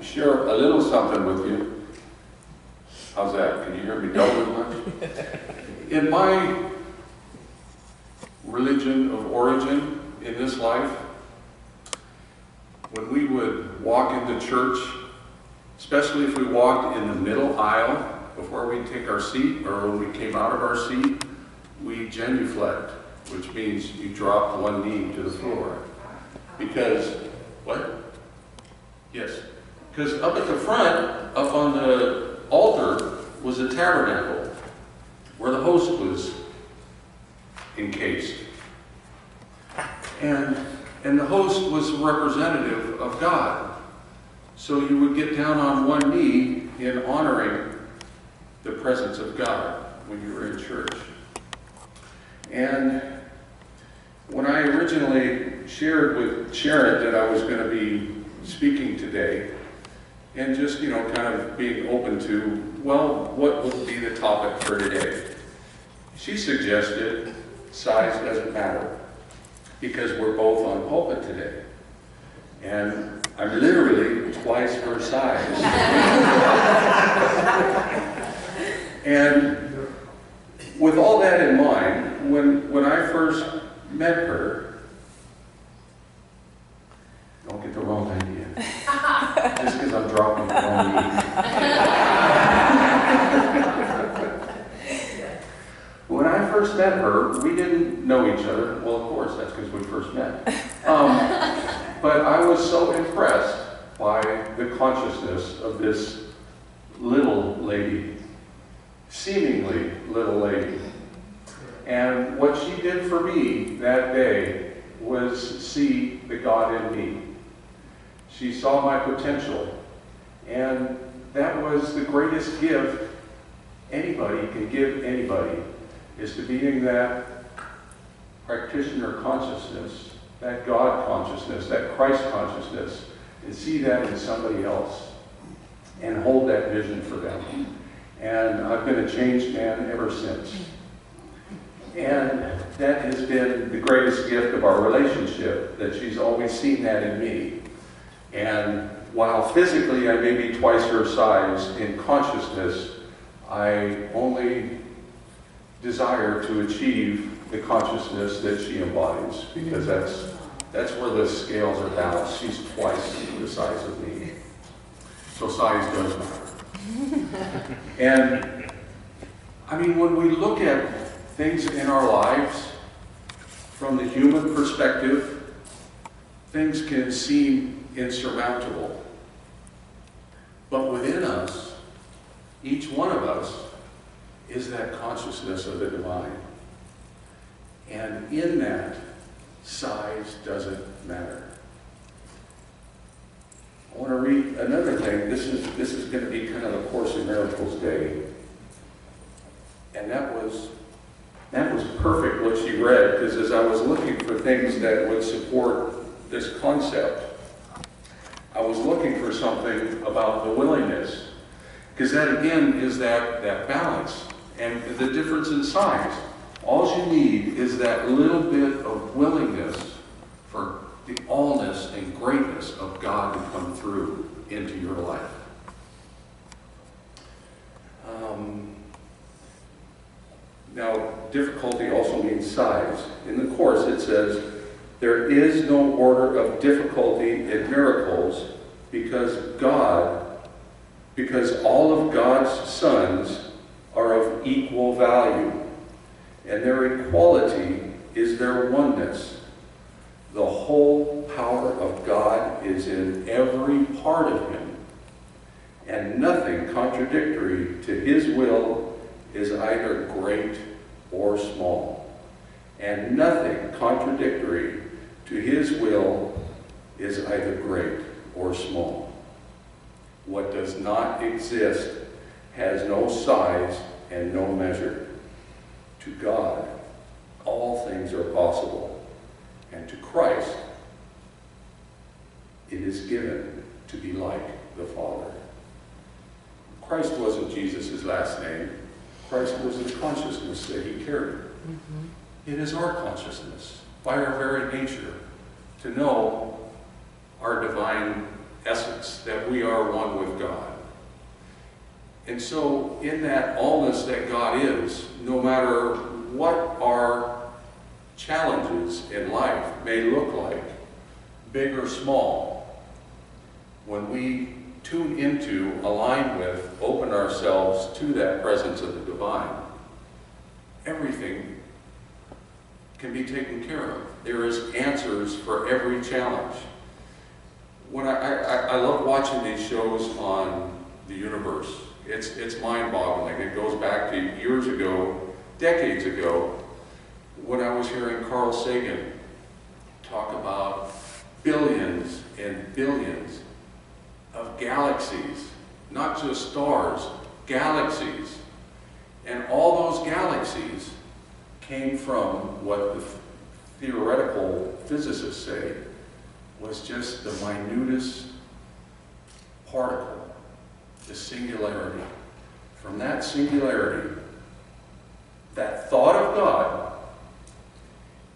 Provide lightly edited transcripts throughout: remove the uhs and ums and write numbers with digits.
share a little something with you. How's that? Can you hear me double as much? In my religion of origin in this life, when we would walk into church, especially if we walked in the middle aisle before we take our seat, or when we came out of our seat, we genuflect, which means you drop one knee to the floor. Because, what? Yes. Because up at the front, up on the altar, was a tabernacle where the host was encased. And the host was a representative of God. So you would get down on one knee in honoring the presence of God when you were in church. And when I originally shared with Sharon that I was going to be speaking today, and just, kind of being open to, well, what would be the topic for today? She suggested size doesn't matter, because we're both on pulpit today. And I'm literally twice her size. And with all that in mind, when I first met her, don't get the wrong idea. Just because I'm dropping the wrong knee. When I first met her, we didn't know each other. Well, of course, that's because we first met. But I was so impressed by the consciousness of this little lady, seemingly little lady. And what she did for me that day was see the God in me. She saw my potential. And that was the greatest gift anybody can give anybody, is to be in that practitioner consciousness, that God consciousness, that Christ consciousness, and see that in somebody else and hold that vision for them. And I've been a changed man ever since. And that has been the greatest gift of our relationship, that she's always seen that in me. And while physically I may be twice her size, in consciousness, I only desire to achieve the consciousness that she embodies, because that's where the scales are balanced. She's twice the size of me. So size does matter. And I mean, when we look at things in our lives from the human perspective, things can seem insurmountable. But within us, each one of us, is that consciousness of the divine. And in that, size doesn't matter. I want to read another thing. This is going to be kind of the Course in Miracles day. And that was perfect what she read, because as I was looking for things that would support this concept, I was looking for something about the willingness. Because that again is that balance and the difference in size. All you need is that little bit of willingness for the allness and greatness of God to come through into your life. Now, difficulty also means size. In the Course it says, there is no order of difficulty in miracles because all of God's sons are of equal value, and their equality is their oneness. The whole power of God is in every part of him, and nothing contradictory to his will is either great or small, and nothing contradictory to his will is either great or small. What does not exist has no size and no measure. To God, all things are possible, and to Christ, it is given to be like the Father. Christ wasn't Jesus' last name. Christ was the consciousness that he carried. It is our consciousness, by our very nature, to know our divine essence, that we are one with God. And so in that allness that God is, no matter what our challenges in life may look like, big or small, when we tune into, align with, open ourselves to that presence of the divine, everything can be taken care of. There is answers for every challenge. When I love watching these shows on the universe. It's mind-boggling. It goes back to years ago, decades ago, when I was hearing Carl Sagan talk about billions and billions of galaxies, not just stars, galaxies. And all those galaxies came from what the theoretical physicists say was just the minutest particle, the singularity. From that singularity, that thought of God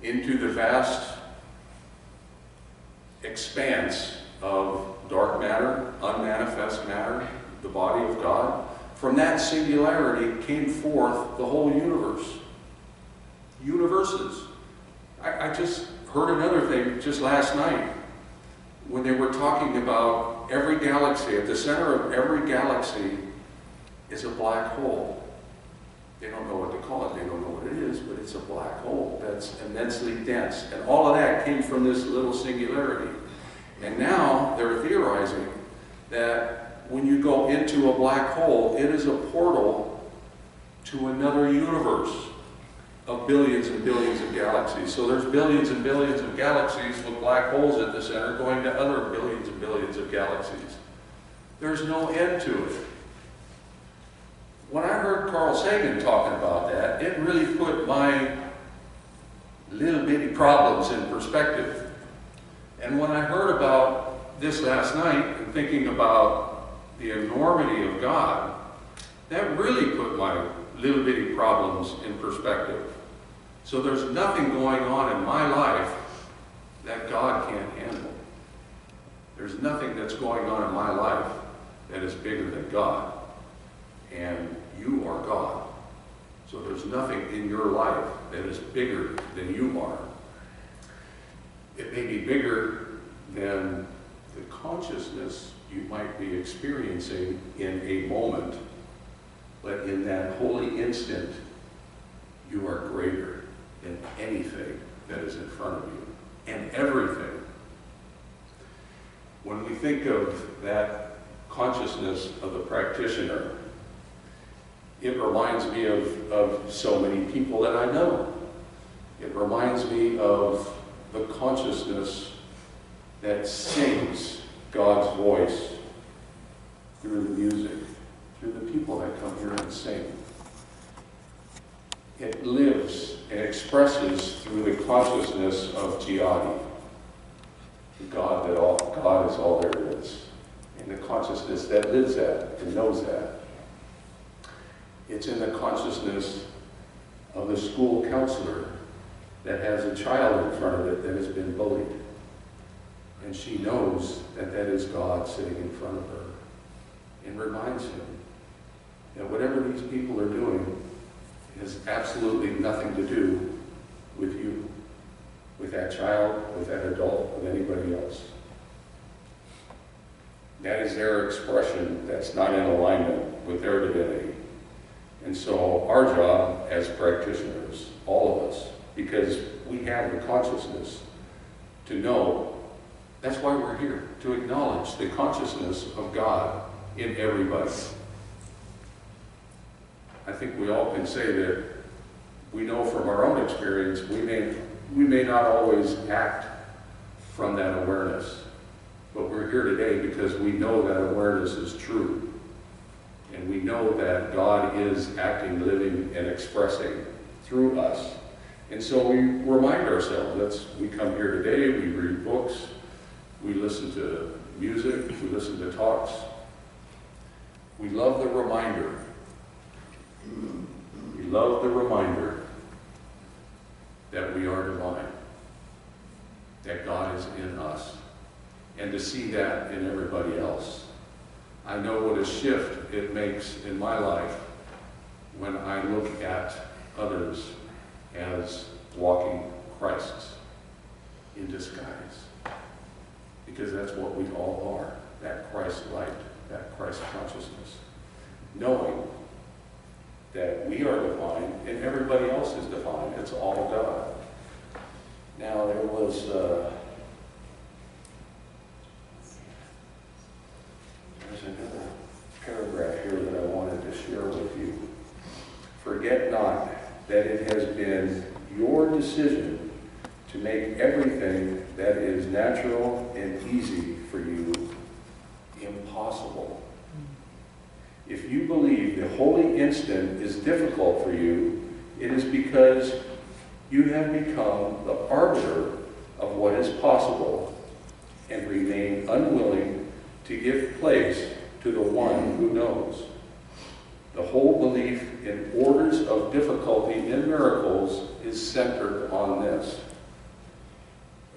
into the vast expanse of dark matter, unmanifest matter, the body of God, from that singularity came forth the whole universe. Universes. I just heard another thing just last night when they were talking about every galaxy. At the center of every galaxy is a black hole. They don't know what to call it. They don't know what it is, but it's a black hole that's immensely dense. And all of that came from this little singularity. And now they're theorizing that when you go into a black hole, it is a portal to another universe of billions and billions of galaxies. So there's billions and billions of galaxies with black holes at the center going to other billions and billions of galaxies. There's no end to it. When I heard Carl Sagan talking about that, it really put my little bitty problems in perspective. And when I heard about this last night and thinking about the enormity of God, that really put my little bitty problems in perspective. So there's nothing going on in my life that God can't handle. There's nothing that's going on in my life that is bigger than God. And you are God. So there's nothing in your life that is bigger than you are. It may be bigger than the consciousness you might be experiencing in a moment, but in that holy instant, you are greater than anything that is in front of you, and everything. When we think of that consciousness of the practitioner, it reminds me of so many people that I know. It reminds me of the consciousness that sings God's voice through the music, through the people that come here and sing. It lives and expresses through the consciousness of Jyoti, God is all there is, and the consciousness that lives that and knows that. It's in the consciousness of the school counselor that has a child in front of it that has been bullied. And she knows that that is God sitting in front of her and reminds him that whatever these people are doing has absolutely nothing to do with you, with that child, with that adult, with anybody else. That is their expression that's not in alignment with their divinity. And so our job as practitioners, all of us, because we have the consciousness to know, that's why we're here, to acknowledge the consciousness of God in everybody. I think we all can say that we know from our own experience, we may not always act from that awareness, but we're here today because we know that awareness is true. And we know that God is acting, living, and expressing through us. And so we remind ourselves, we come here today, we read books, we listen to music, we listen to talks. We love the reminder. We love the reminder that we are divine, that God is in us, and to see that in everybody else. I know what a shift it makes in my life when I look at others as walking Christs in disguise. Because that's what we all are, that Christ light, that Christ consciousness. Knowing that we are divine and everybody else is divine. It's all God. Now there was there's another paragraph here that I wanted to share with you. Forget not that it has been your decision to make everything that is natural and easy for you impossible. If you believe the holy instant is difficult for you, it is because you have become the arbiter of what is possible and remain unwilling to give place to the one who knows. The whole belief in orders of difficulty in miracles is centered on this.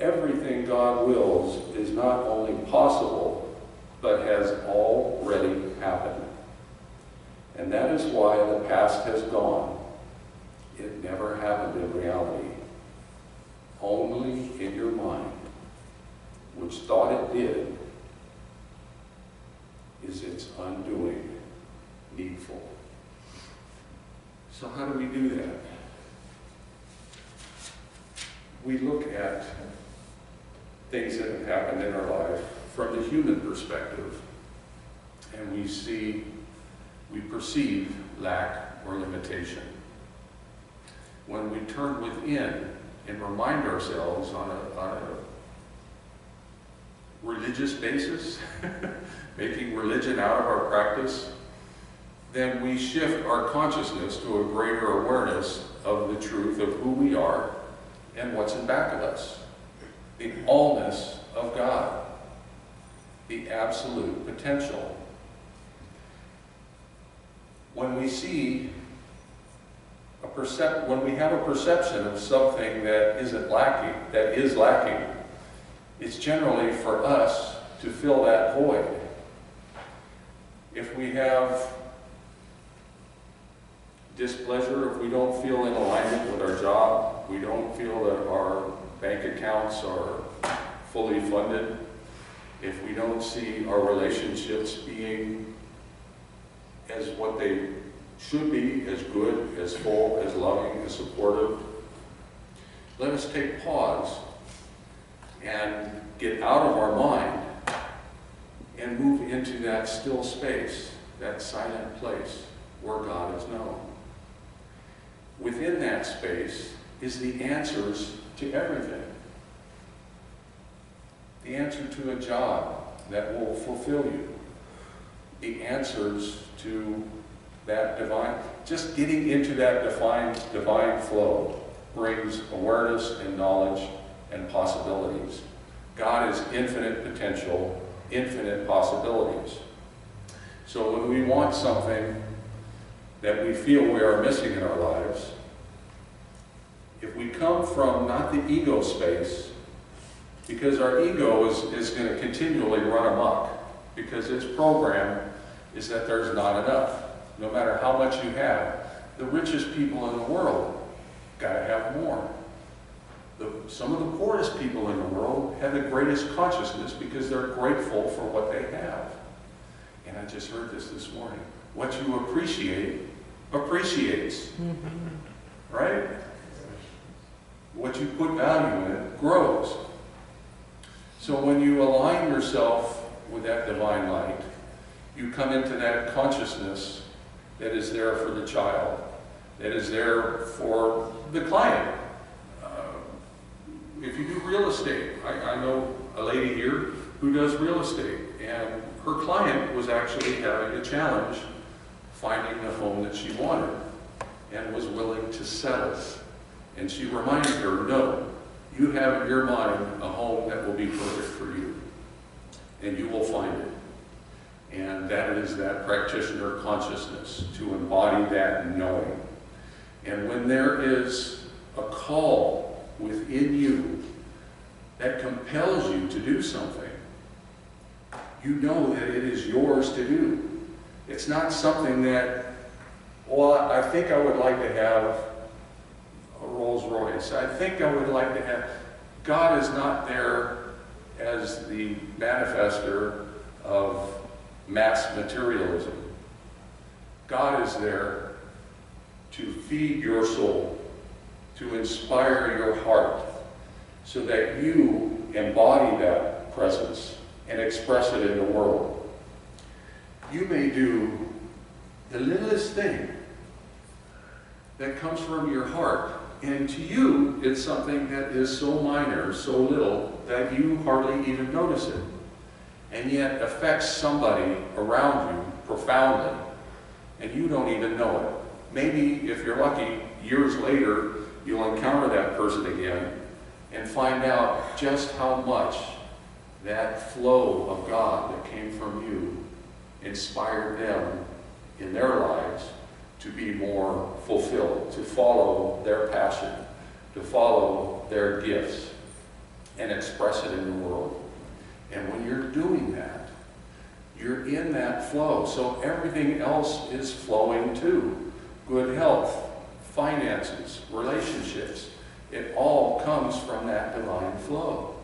Everything God wills is not only possible, but has already happened. And that is why the past has gone. It never happened in reality. Only in your mind, which thought it did, is its undoing needful. So how do we do that? We look at things that have happened in our life from the human perspective, and we perceive lack or limitation. When we turn within and remind ourselves on a religious basis, making religion out of our practice, then we shift our consciousness to a greater awareness of the truth of who we are and what's in back of us. The allness of God, the absolute potential. When we see when we have a perception of something that is lacking, it's generally for us to fill that void. If we have displeasure, if we don't feel in alignment with our job, we don't feel that our bank accounts are fully funded, if we don't see our relationships being as what they should be, as good, as full, as loving, as supportive, let us take pause and get out of our mind and move into that still space, that silent place where God is known. Within that space is the answers to everything. The answer to a job that will fulfill you. The answers to that divine, just getting into that divine flow brings awareness and knowledge and possibilities. God is infinite potential, infinite possibilities. So when we want something that we feel we are missing in our lives, if we come from not the ego space, because our ego is going to continually run amok, because its program is that there's not enough. No matter how much you have, the richest people in the world got to have more. Some of the poorest people in the world have the greatest consciousness because they're grateful for what they have. And I just heard this morning. What you appreciate appreciates. Right? What you put value in grows. So when you align yourself with that divine light, you come into that consciousness that is there for the child, that is there for the client. If you do real estate, I know a lady here who does real estate, and her client was actually having a challenge finding the home that she wanted and was willing to settle. And she reminded her, no, you have in your mind a home that will be perfect for you, and you will find it. And that is that practitioner consciousness, to embody that knowing. And when there is a call within you that compels you to do something, you know that it is yours to do. It's not something that, well, I think I would like to have a Rolls Royce. I think I would like to have. God is not there as the manifester of mass materialism. God is there to feed your soul, to inspire your heart, so that you embody that presence and express it in the world. You may do the littlest thing that comes from your heart, and to you it's something that is so minor, so little, that you hardly even notice it, and yet affects somebody around you profoundly, and you don't even know it. Maybe, if you're lucky, years later, you'll encounter that person again and find out just how much that flow of God that came from you inspired them in their lives to be more fulfilled, to follow their passion, to follow their gifts, and express it in the world. And when you're doing that, you're in that flow, so everything else is flowing too. Good health, finances, relationships, it all comes from that divine flow.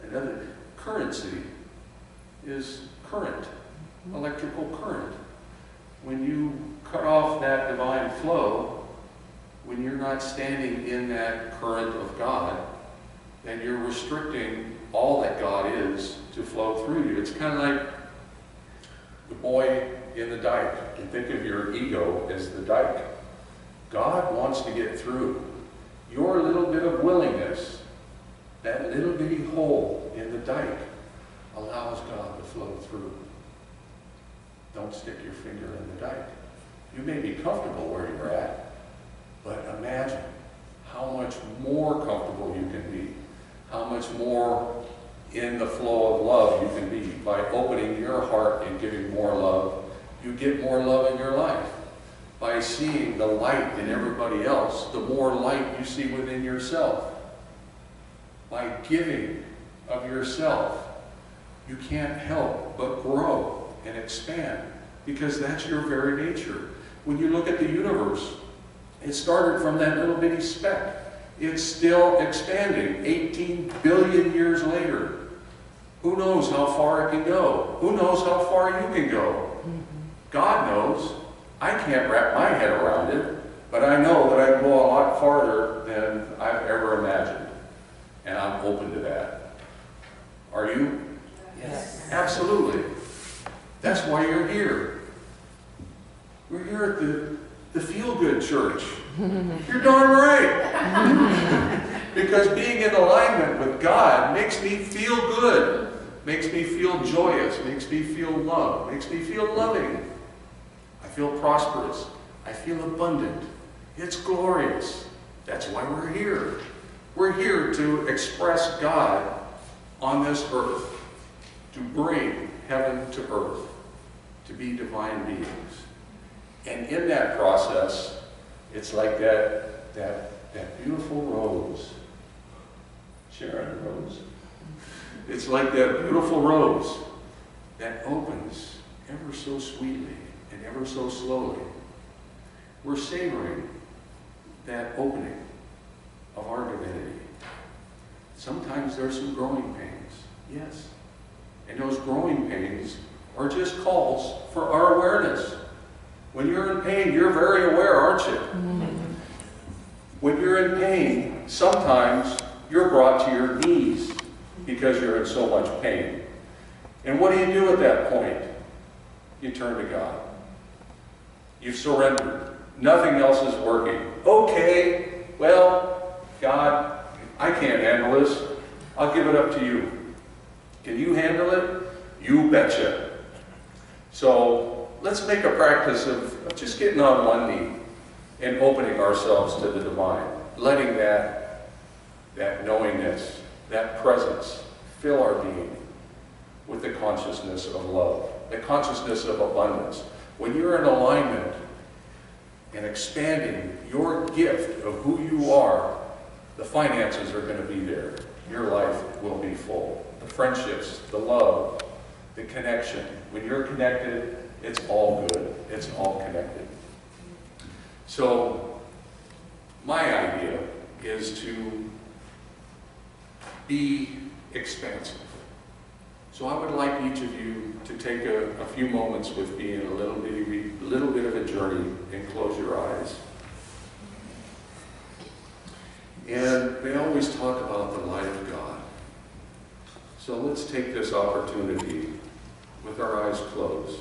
Another currency is current, electrical current. When you cut off that divine flow, when you're not standing in that current of God, then you're restricting all that God is to flow through you. It's kind of like the boy in the dike. You think of your ego as the dike. God wants to get through. Your little bit of willingness, that little bitty hole in the dike, allows God to flow through. Don't stick your finger in the dike. You may be comfortable where you're at, but imagine how much more comfortable you can be, how much more in the flow of love you can be by opening your heart and giving more love. You get more love in your life. By seeing the light in everybody else, the more light you see within yourself. By giving of yourself, you can't help but grow and expand, because that's your very nature. When you look at the universe, it started from that little bitty speck. It's still expanding 18 billion years later. Who knows how far it can go? Who knows how far you can go? God knows. I can't wrap my head around it, but I know that I can go a lot farther than I've ever imagined. And I'm open to that. Are you? Yes. Absolutely. That's why you're here. We're here at the feel-good church. You're darn right. Because being in alignment with God makes me feel good, makes me feel joyous, makes me feel loved, makes me feel loving. I feel prosperous. I feel abundant. It's glorious. That's why we're here. We're here to express God on this earth, to bring heaven to earth, to be divine beings. And in that process, it's like that beautiful rose. Sharon Rose. It's like that beautiful rose that opens ever so sweetly and ever so slowly. We're savoring that opening of our divinity. Sometimes there's some growing pains, yes. And those growing pains are just calls for our awareness. When you're in pain, you're very aware, aren't you? When you're in pain, sometimes you're brought to your knees because you're in so much pain. And what do you do at that point? You turn to God. You've surrendered. Nothing else is working. Okay, well, God, I can't handle this. I'll give it up to you. Can you handle it? You betcha. So let's make a practice of just getting on one knee and opening ourselves to the divine, letting that knowingness, that presence fill our being with the consciousness of love, the consciousness of abundance. When you're in alignment and expanding your gift of who you are, the finances are going to be there. your life will be full. The friendships, the love, the connection. When you're connected, it's all good. It's all connected. So, my idea is to be expansive. So I would like each of you to take a few moments with me in a little bit of a journey and close your eyes. And they always talk about the light of God. So let's take this opportunity with our eyes closed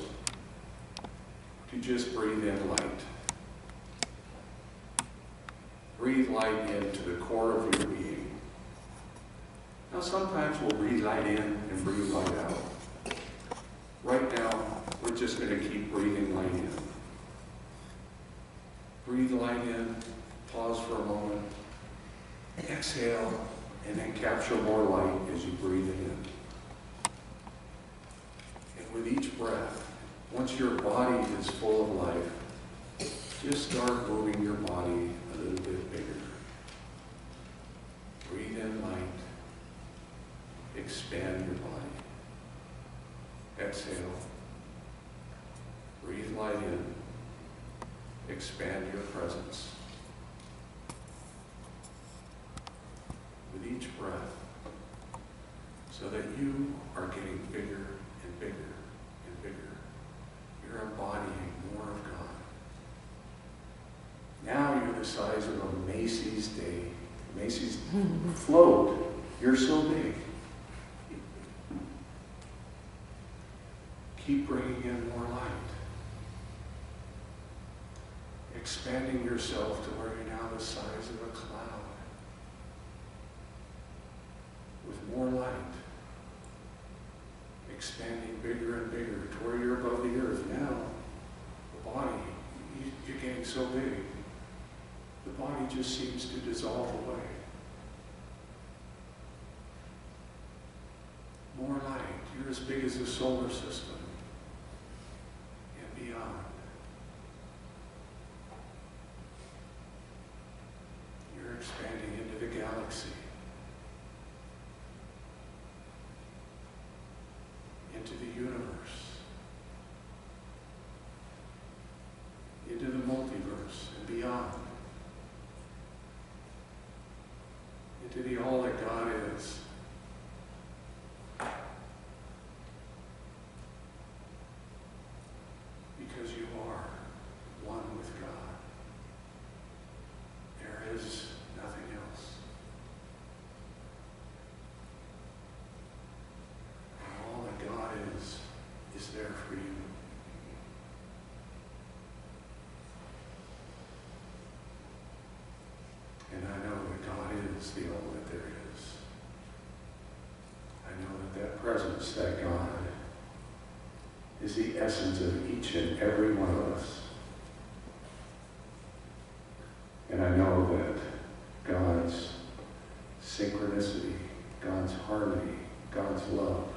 to just breathe in light. Breathe light into the core of your being. Now sometimes we'll breathe light in and breathe light out. Right now, we're just going to keep breathing light in. Breathe light in, pause for a moment, exhale, and then capture more light as you breathe it in. And with each breath, once your body is full of life, just start moving your body a little bit bigger. Breathe in light. Expand your body. Exhale. Breathe light in. Expand your presence. With each breath, so that you are getting bigger and bigger and bigger. You're embodying more of God. Now you're the size of a Macy's day. Macy's float. You're so big. Keep bringing in more light. Expanding yourself to where you're now the size of a cloud. With more light. Expanding bigger and bigger to where you're above the earth. Now, the body, you're getting so big. The body just seems to dissolve away. More light. You're as big as the solar system. Beyond. You're expanding into the galaxy, into the universe, into the multiverse and beyond, into the all that God is. Because you are one with God. There is nothing else. And all that God is there for you. And I know that God is the all that there is. I know that presence, that God, is the essence of each and every one of us. And I know that God's synchronicity, God's harmony, God's love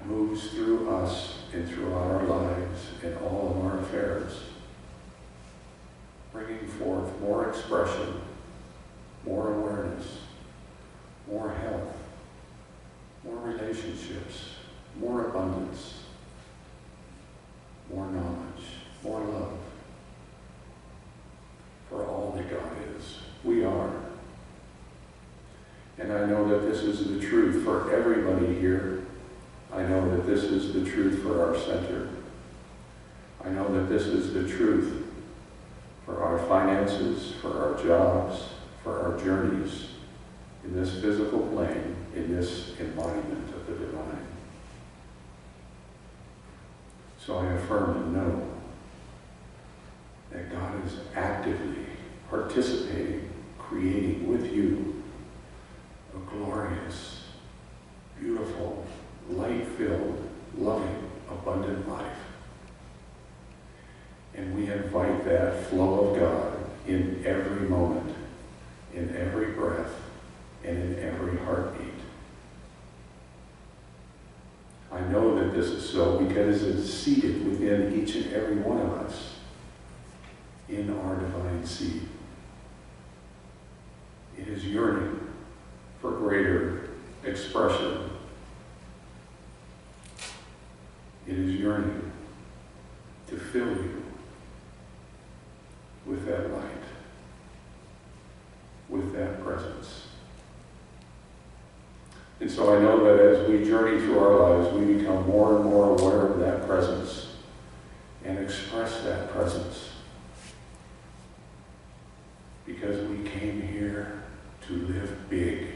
moves through us and throughout our lives and all of our affairs, bringing forth more expression, more awareness, more health, more relationships, more abundance, more knowledge, more love for all that God is. We are. And I know that this is the truth for everybody here. I know that this is the truth for our center. I know that this is the truth for our finances, for our jobs, for our journeys in this physical plane, in this embodiment of the divine. So I affirm and know that God is actively participating, creating with you a glorious, beautiful, light-filled, loving, abundant life. And we invite that flow of God in every moment, in every breath, and in every heartbeat. I know that this is so because it's seated within each and every one of us in our divine seed. It is yearning for greater expression. It is yearning to fill you with that light, with that presence. And so I know that as we journey through our lives, we become more and more aware of that presence and express that presence. Because we came here to live big.